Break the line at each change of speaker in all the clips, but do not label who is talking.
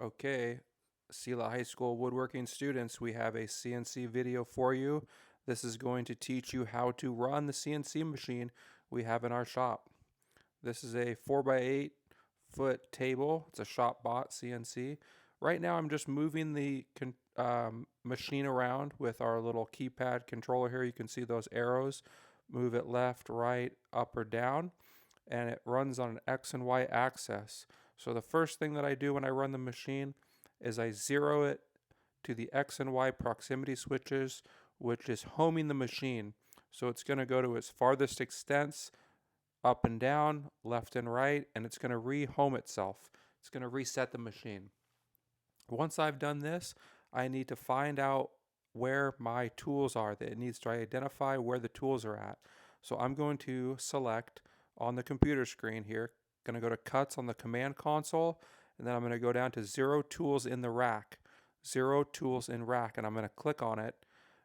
Okay, Sela High School woodworking students, we have a CNC video for you. This is going to teach you how to run the CNC machine we have in our shop. This is a 4x8 foot table. It's a shop bought CNC. Right now I'm just moving the machine around with our little keypad controller here. You can see those arrows. Move it left, right, up or down, and it runs on an X and Y axis. So the first thing that I do when I run the machine is I zero it to the X and Y proximity switches, which is homing the machine. So it's going to go to its farthest extents, up and down, left and right, and it's going to rehome itself. It's going to reset the machine. Once I've done this, I need to find out where my tools are. It needs to identify where the tools are at. So I'm going to select on the computer screen here, going to go to cuts on the command console, and then I'm going to go down to zero tools in the rack. Zero tools in rack, and I'm going to click on it,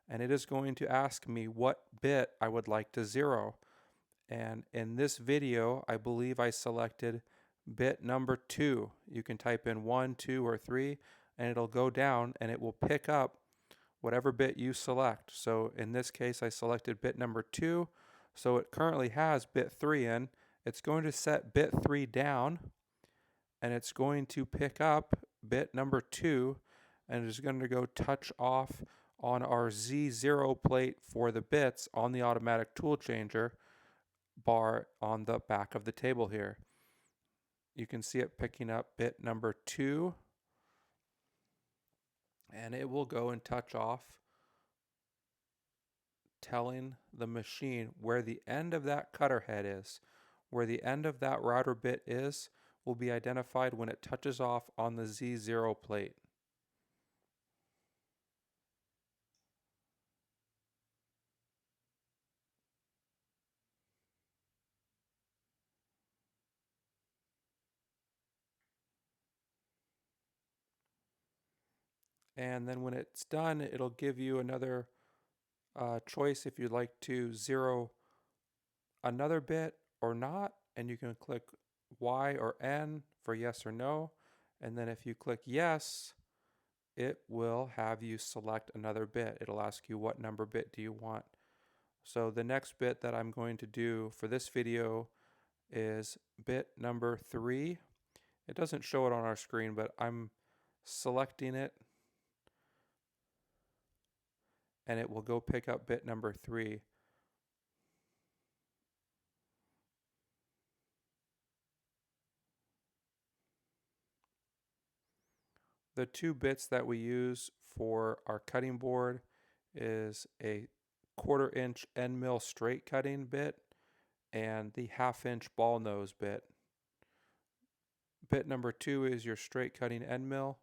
and it is going to ask me what bit I would like to zero. And in this video, I believe I selected bit number 2. You can type in 1, 2, or 3, and it'll go down and it will pick up whatever bit you select. So in this case, I selected bit number 2. So it currently has bit 3 in. It's going to set bit 3 down, and it's going to pick up bit number 2, and it's going to go touch off on our Z0 plate for the bits on the automatic tool changer bar on the back of the table here. You can see it picking up bit number 2, and it will go and touch off, telling the machine where the end of that cutter head is. Where the end of that router bit is will be identified when it touches off on the Z0 plate. And then when it's done, it'll give you another choice if you'd like to zero another bit or not, and you can click Y or N for yes or no. And then if you click yes, it will have you select another bit. It'll ask you what number bit do you want. So the next bit that I'm going to do for this video is bit number 3. It doesn't show it on our screen, but I'm selecting it, and it will go pick up bit number 3. The two bits that we use for our cutting board is a 1/4 inch end mill straight cutting bit and the 1/2 inch ball nose bit. Bit number 2 is your straight cutting end mill,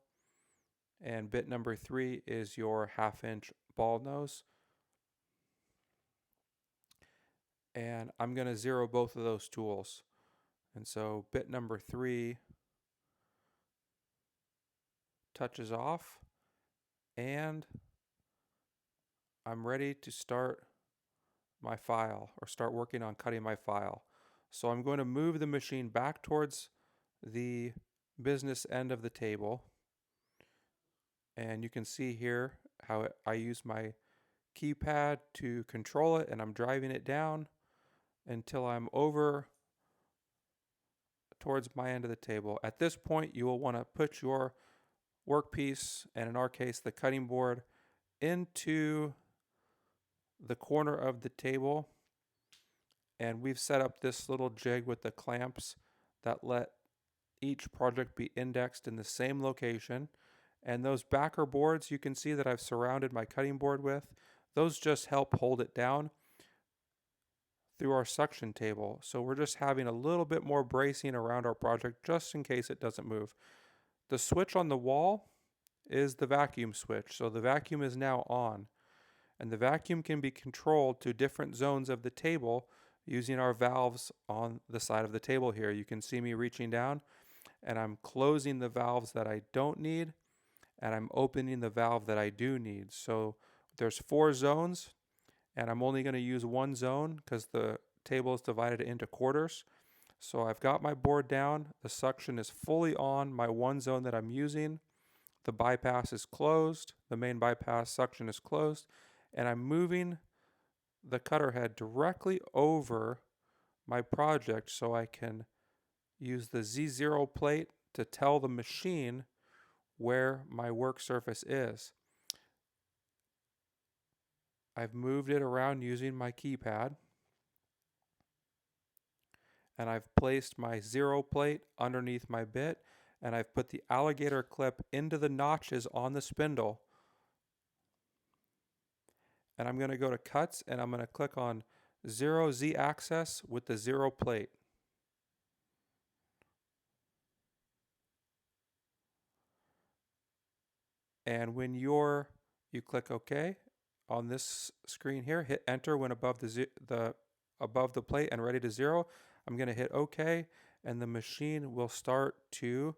and bit number 3 is your 1/2 inch ball nose. And I'm going to zero both of those tools. And so bit number 3 touches off, and I'm ready to start my file or start working on cutting my file. So I'm going to move the machine back towards the business end of the table, and you can see here how I use my keypad to control it, and I'm driving it down until I'm over towards my end of the table. At this point, you will want to put your workpiece, and in our case the cutting board, into the corner of the table, and we've set up this little jig with the clamps that let each project be indexed in the same location. And those backer boards you can see that I've surrounded my cutting board with, those just help hold it down through our suction table. So we're just having a little bit more bracing around our project just in case it doesn't move. The switch on the wall is the vacuum switch. So the vacuum is now on, and the vacuum can be controlled to different zones of the table using our valves on the side of the table here. You can see me reaching down, and I'm closing the valves that I don't need, and I'm opening the valve that I do need. So there's 4 zones, and I'm only going to use one zone because the table is divided into quarters. So I've got my board down. The suction is fully on my one zone that I'm using. The bypass is closed. The main bypass suction is closed. And I'm moving the cutter head directly over my project so I can use the Z0 plate to tell the machine where my work surface is. I've moved it around using my keypad, and I've placed my 0 plate underneath my bit, and I've put the alligator clip into the notches on the spindle. And I'm going to go to cuts, and I'm going to click on 0 Z axis with the 0 plate. And when you click OK on this screen here, hit enter when above above the plate and ready to 0. I'm going to hit OK, and the machine will start to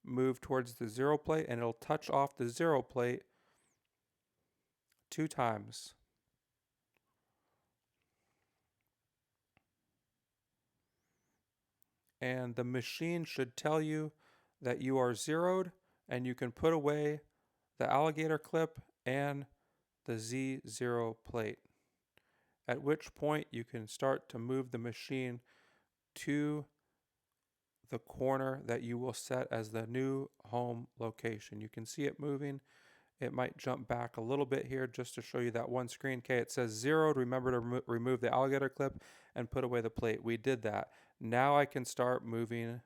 move towards the 0 plate, and it'll touch off the 0 plate 2 times. And the machine should tell you that you are zeroed, and you can put away the alligator clip and the Z0 plate. At which point you can start to move the machine to the corner that you will set as the new home location. You can see it moving. It might jump back a little bit here just to show you that one screen. Okay, it says zeroed. Remember to remove the alligator clip and put away the plate. We did that. Now I can start moving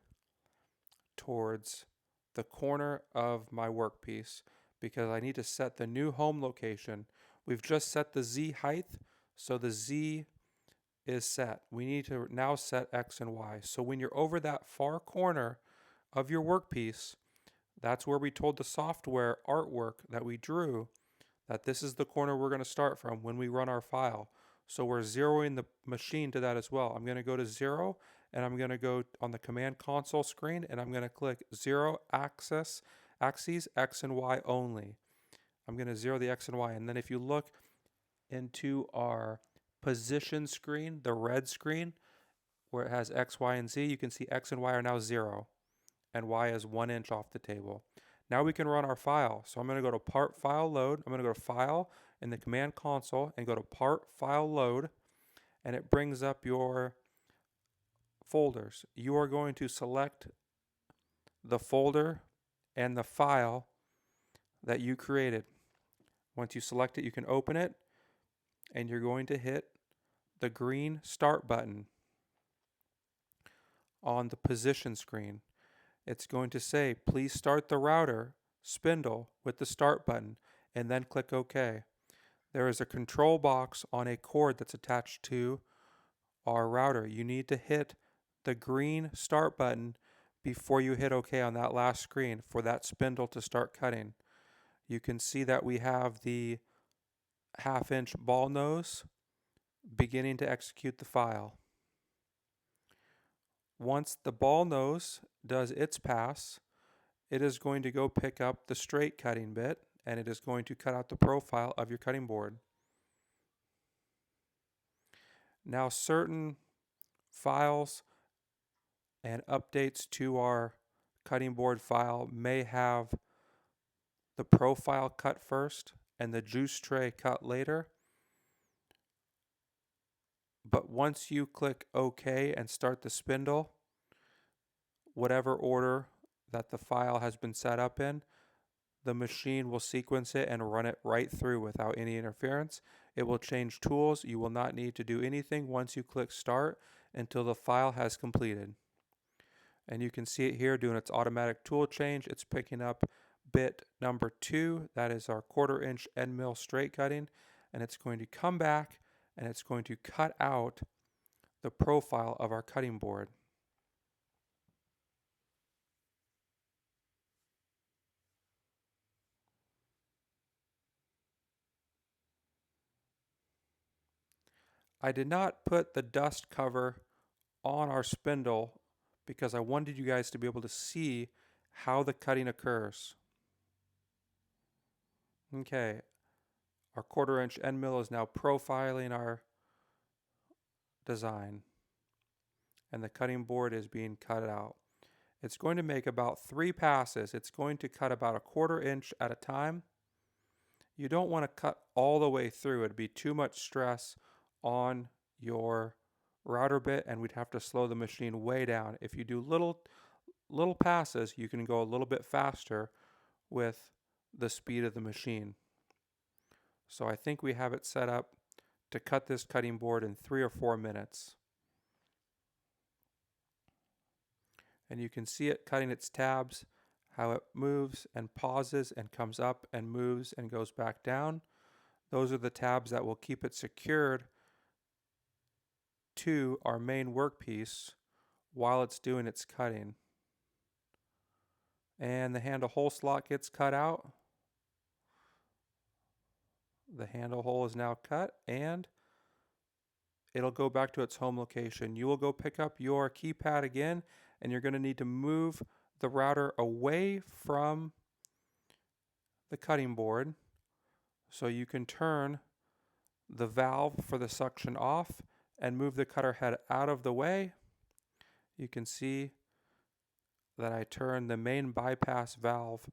towards the corner of my workpiece because I need to set the new home location. We've just set the Z height, so the Z is set. We need to now set X and Y. So when you're over that far corner of your workpiece, that's where we told the software artwork that we drew that this is the corner we're going to start from when we run our file. So we're zeroing the machine to that as well. I'm going to go to 0, and I'm going to go on the command console screen, and I'm going to click 0 axes X and Y only. I'm going to 0 the X and Y. And then if you look into our position screen, the red screen, where it has X, Y, and Z, you can see X and Y are now 0, and Y is 1 inch off the table. Now we can run our file. So I'm going to go to Part File Load. I'm going to go to File in the Command Console and go to Part File Load, and it brings up your folders. You are going to select the folder and the file that you created. Once you select it, you can open it, and you're going to hit the green Start button on the position screen. It's going to say, please start the router spindle with the Start button, and then click OK. There is a control box on a cord that's attached to our router. You need to hit the green Start button before you hit OK on that last screen for that spindle to start cutting. You can see that we have the 1/2 inch ball nose beginning to execute the file. Once the ball nose does its pass, it is going to go pick up the straight cutting bit, and it is going to cut out the profile of your cutting board. Now, certain files and updates to our cutting board file may have the profile cut first and the juice tray cut later. But once you click OK and start the spindle, whatever order that the file has been set up in, the machine will sequence it and run it right through without any interference. It will change tools. You will not need to do anything once you click start until the file has completed. And you can see it here doing its automatic tool change. It's picking up bit number 2. That is our 1/4 inch end mill straight cutting. And it's going to come back and it's going to cut out the profile of our cutting board. I did not put the dust cover on our spindle because I wanted you guys to be able to see how the cutting occurs. Okay, our 1/4 inch end mill is now profiling our design. and the cutting board is being cut out. It's going to make about 3 passes. It's going to cut about 1/4 inch at a time. You don't want to cut all the way through. It'd be too much stress on your router bit, and we'd have to slow the machine way down. If you do little passes, you can go a little bit faster with the speed of the machine. So I think we have it set up to cut this cutting board in 3 or 4 minutes. And you can see it cutting its tabs, how it moves and pauses and comes up and moves and goes back down. Those are the tabs that will keep it secured to our main workpiece while it's doing its cutting. And the handle hole slot gets cut out. The handle hole is now cut, and it'll go back to its home location. You will go pick up your keypad again, and you're going to need to move the router away from the cutting board so you can turn the valve for the suction off and move the cutter head out of the way. You can see that I turn the main bypass valve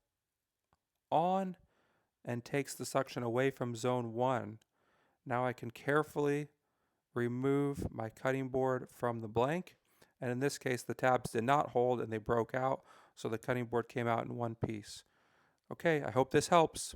on and takes the suction away from zone 1. Now I can carefully remove my cutting board from the blank, and in this case the tabs did not hold and they broke out, so the cutting board came out in one piece. Okay, I hope this helps.